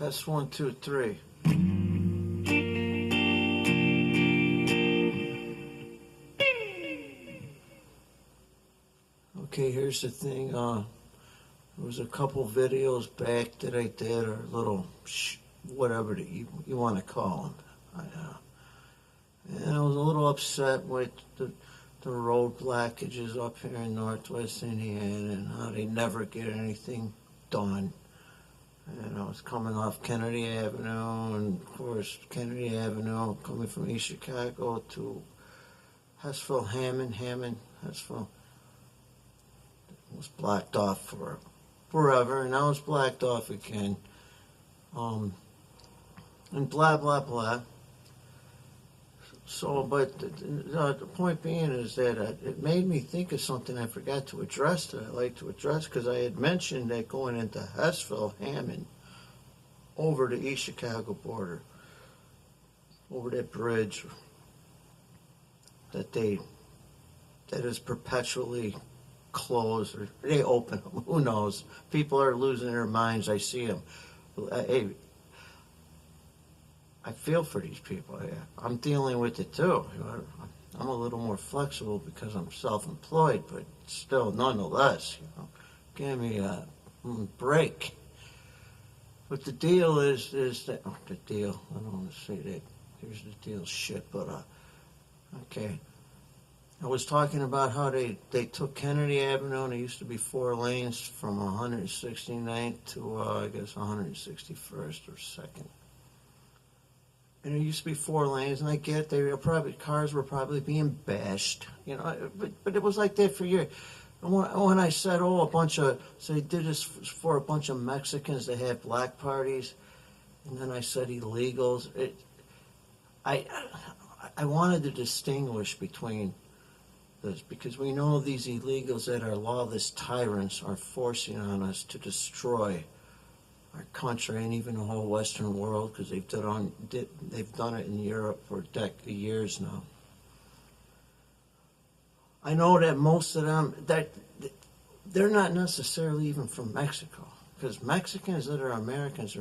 Test one, two, three. Okay, here's the thing. There was a couple videos back that I did, or little whatever that you want to call them. And I was a little upset with the road blockages up here in Northwest Indiana and how they never get anything done. And I was coming off Kennedy Avenue, and of course Kennedy Avenue coming from East Chicago to Hessville, Hammond, Hessville was blocked off for forever, and now it's blocked off again. And blah blah blah. So, but the point being is that it made me think of something I forgot to address that I'd like to address, because I had mentioned that going into Hessville, Hammond, over the East Chicago border, over that bridge that is perpetually closed, or they open them, who knows? People are losing their minds. I see them. Hey, I feel for these people. I'm dealing with it too. I'm a little more flexible because I'm self-employed, but still, nonetheless, give me a break. But the deal is that the deal. I don't want to say that. Here's the deal, shit. But okay. I was talking about how they took Kennedy Avenue, and it used to be 4 lanes from 169th to I guess 161st or 2nd. And it used to be 4 lanes, and I get cars were probably being bashed, but it was like that for years. And when I said, so they did this for a bunch of Mexicans that had black parties, and then I said illegals. I wanted to distinguish between this, because we know these illegals that are lawless tyrants are forcing on us to destroy our country and even the whole Western world, because they've done it in Europe for years now. I know that most of them, they're not necessarily even from Mexico, because Mexicans that are Americans,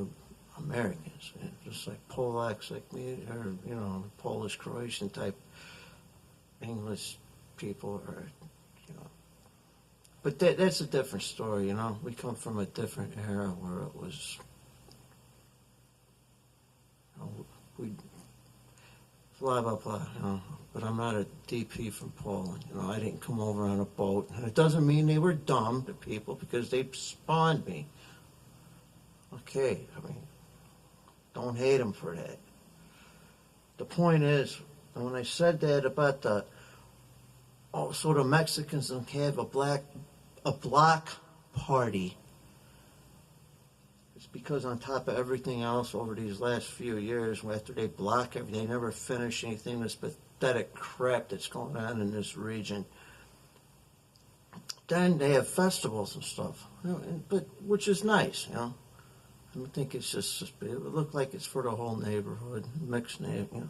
just like Polacks like me, or Polish, Croatian type English people, or but that's a different story, We come from a different era where it was, we blah blah blah, But I'm not a DP from Poland, I didn't come over on a boat, and it doesn't mean they were dumb, the people, because they spawned me. Okay, don't hate them for that. The point is, when I said that about the Mexicans don't have a block party, it's because on top of everything else over these last few years, after they block everything, they never finish anything, this pathetic crap that's going on in this region. Then they have festivals and stuff, but which is nice, I don't think it's just, it would look like it's for the whole neighborhood, mixed neighborhood,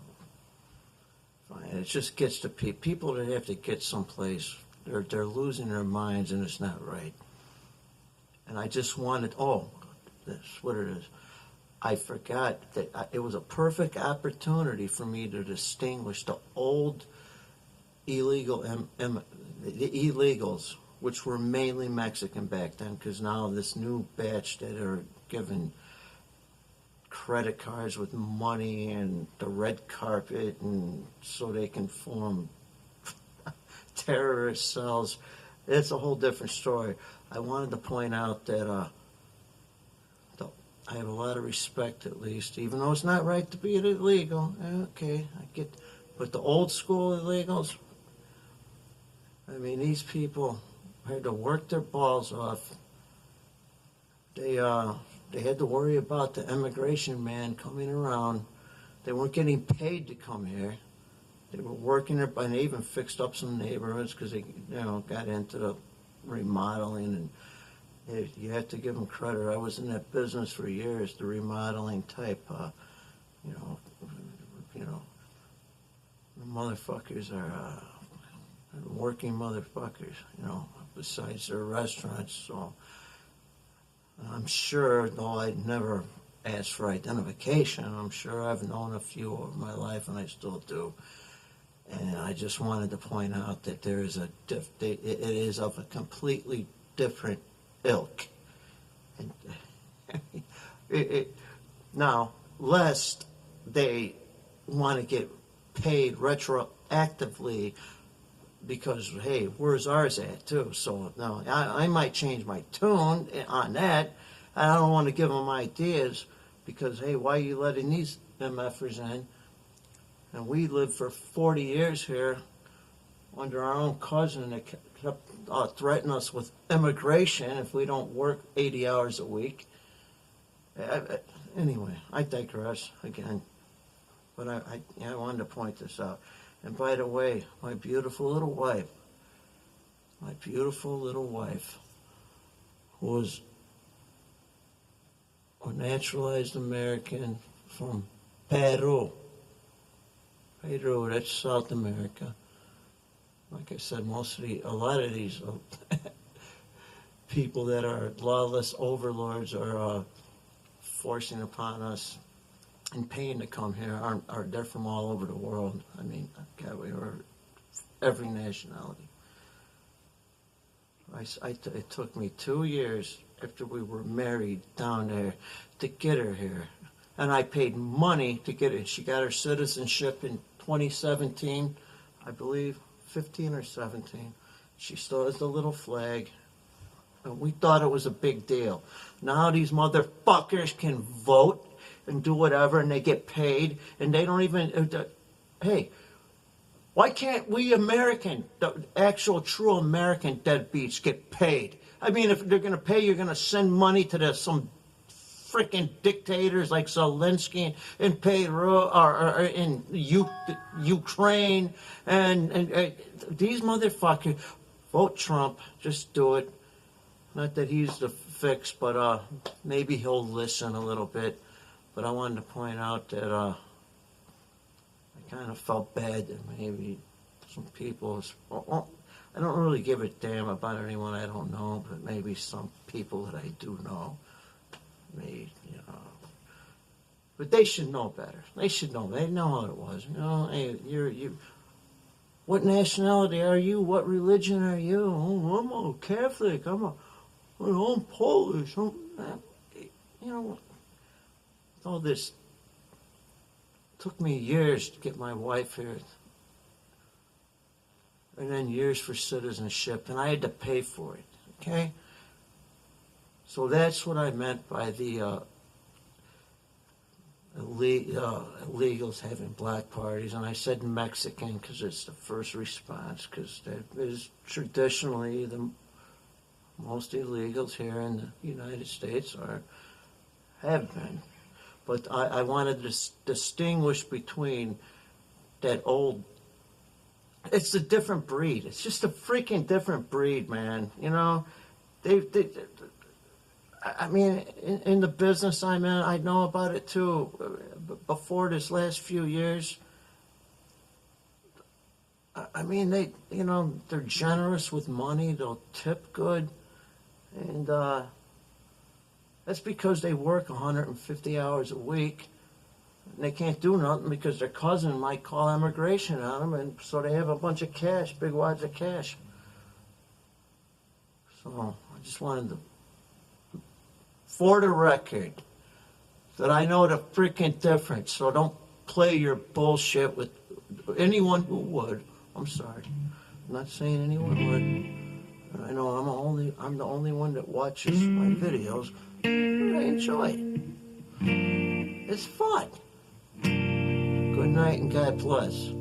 Fine. It just gets to people that have to get someplace. They're losing their minds, and it's not right. And I just wanted, that's what it is. I forgot that it was a perfect opportunity for me to distinguish the old illegal, the illegals, which were mainly Mexican back then, because now this new batch that are given credit cards with money and the red carpet, and so they can form terrorist cells. It's a whole different story. I wanted to point out that I have a lot of respect, at least, even though it's not right to be illegal. Okay, I get, but the old school illegals, these people had to work their balls off. They had to worry about the immigration man coming around. They weren't getting paid to come here. They were working there, and they even fixed up some neighborhoods because they, got into the remodeling, and you have to give them credit. I was in that business for years, the remodeling type. The motherfuckers are working motherfuckers. Besides their restaurants. So I'm sure, though I'd never ask for identification. I'm sure I've known a few over my life, and I still do. And I just wanted to point out that there is it is of a completely different ilk. And now, lest they want to get paid retroactively, because, hey, where's ours at, too? So, now, I might change my tune on that. I don't want to give them ideas because, hey, why are you letting these MFers in? And we lived for 40 years here under our own cousin that kept threatening us with immigration if we don't work 80 hours a week. Anyway, I digress again. But I wanted to point this out. And by the way, my beautiful little wife, who was a naturalized American from Peru. Peru, that's South America. Like I said, a lot of these people that are lawless overlords are forcing upon us and paying to come here they're from all over the world. I mean, God, we were every nationality. It took me 2 years after we were married down there to get her here. And I paid money to get it. She got her citizenship in 2017, I believe, 15 or 17. She still has the little flag. And we thought it was a big deal. Now these motherfuckers can vote and do whatever, and they get paid, and they don't even, hey, why can't we the actual true American deadbeats get paid? I mean, if they're going to pay, you're going to send money to some freaking dictators like Zelensky in Peru or in Ukraine, and these motherfuckers vote Trump. Just do it. Not that he's the fix, but maybe he'll listen a little bit. But I wanted to point out that I kind of felt bad that maybe some people, I don't really give a damn about anyone I don't know, but maybe some people that I do know, but they should know better. They should know. They know how it was. Hey, you. What nationality are you? What religion are you? Oh, I'm a Catholic. I'm Polish. All this took me years to get my wife here, and then years for citizenship, and I had to pay for it, okay? So that's what I meant by the illegals having black parties, and I said Mexican because it's the first response, because that is traditionally the most illegals here in the United States have been. But I wanted to distinguish between that old. It's a different breed. It's just a freaking different breed, man. I mean, in the business I'm in, I know about it too. Before this last few years, I mean, they're generous with money. They'll tip good, and that's because they work 150 hours a week, and they can't do nothing because their cousin might call immigration on them, and so they have a bunch of cash, big wads of cash. So I just wanted to, for the record, that I know the freaking difference. So don't play your bullshit with anyone who would. I'm sorry. I'm not saying anyone would. I know I'm the only one that watches my videos. But I enjoy it. It's fun. Good night and God bless.